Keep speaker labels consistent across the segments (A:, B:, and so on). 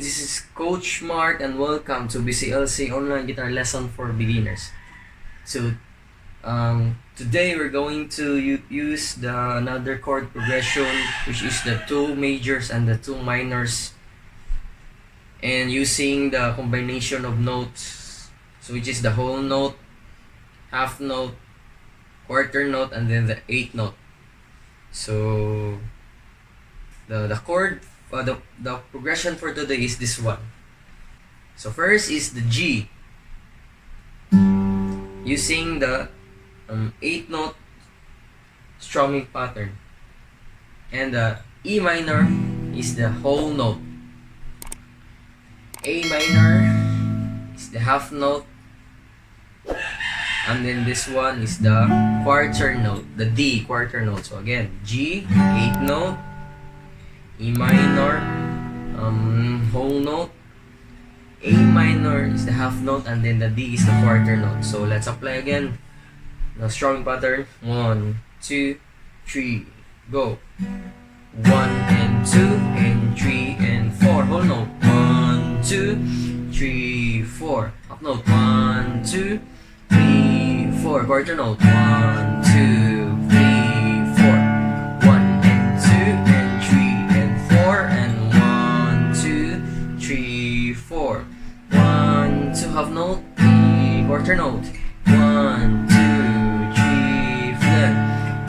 A: this is Coach Mark and welcome to BCLC Online Guitar Lesson for Beginners. So, today we're going to use another chord progression, which is the two majors and the two minors, and using the combination of notes, so which is the whole note, half note, quarter note, and then the eighth note. So the chord, the progression for today is this one. So first is the G, using the eighth note strumming pattern, and the E minor is the whole note. A minor is the half note, and then this one is the quarter note, the D quarter note. So again, G, eighth note, E minor, whole note, A minor is the half note, and then the D is the quarter note. So let's apply again the strumming pattern. 1, 2, 3, go. 1 and 2 and 3 and 4, whole note. 1, 2, 3, 4, half note. 1, 2, 3, 4, quarter note. 1, 2, 3, 4. 1 and 2 and 3 and 4 and 1, 2, 3, 4. 1, 2, half note, 3, quarter note. 1, 2, 3, flip.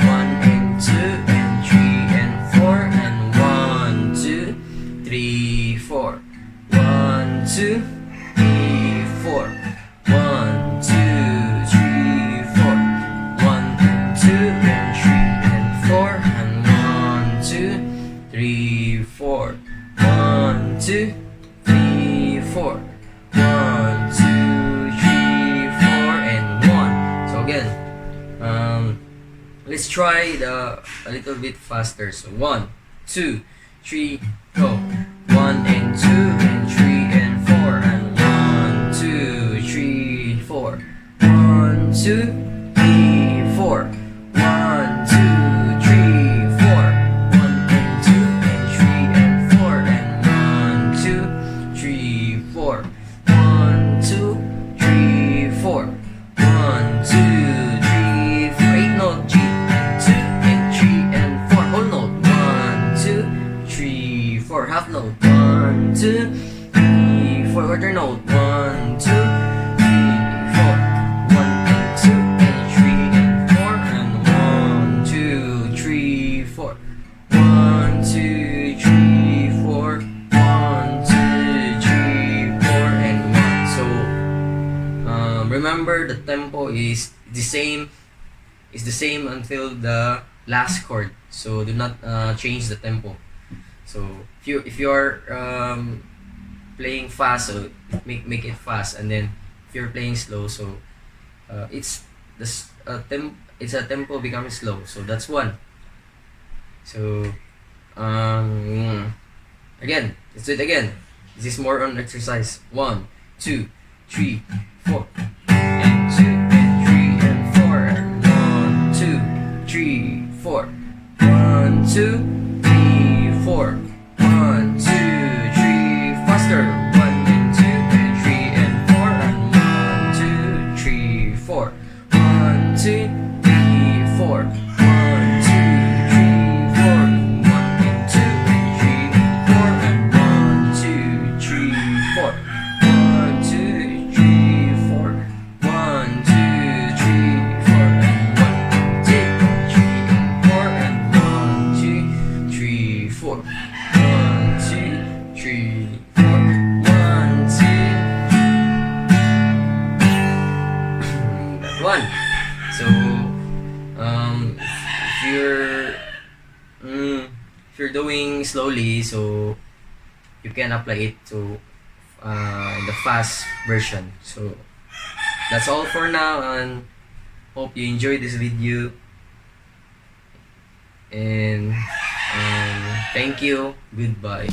A: 1 and 2 and 3 and 4 and 1, 2, 3, 4. 1, 2, 3, 4. 1, 2, 3, 4. 1 and 2 and 3 and 4 and 1, 2, 3, 4. 1, 2, 3, 4. 1, 2, 3, 4 and 1. So again, let's try a little bit faster. So 1, 2, 3, go. 1 and 2 and 3 and 4 and 1, 2, 3, 4. 1, 2, 3, 4. 1, 2, 3, 4. 1 and 2 and 3 and 4 and 1, 2, 3, 4. 1, 2, 3, 4. 1, 2, 3, 4. Eighth note G. 2 and 3 and 4. Whole note. 1, 2, 3, 4. Half note. 1, 2, 3, 4. Quarter note. 1, 2, 3, 4. 1 and 2 and 3 and 4 and 1, 2, 3, 4. 1, 2, 3, 4. 1, 2, 3, 4 and 1. So remember, the tempo is the same until the last chord. So do not change the tempo. So if you are playing fast, so make it fast, and then if you're playing slow, so it's a tempo becoming slow. So that's one. So again, let's do it again. This is more on exercise. 1, 2, 3, 4 and 2 and 3 and 4 and 1, 2, 3, 4. 1, 2, 3, 4. 1, 2, 3, faster. 1 and 2 and 3 and 4 and 1, 2, 3, 4. 1, 2, 3, 4. 1, 2, 3, 4. 1 and 2 and 3 and 4 and 1, 2, 3, 4. 1, 2, 3, 4. 1, 2, 3, 4 and 1, 2, 3 and 4 and 1, 2, 3, 4. 1, 2, 3, 4. 1, 2. That one. So if you're doing slowly, so you can apply it to the fast version. So that's all for now, and hope you enjoyed this video, and thank you. Goodbye.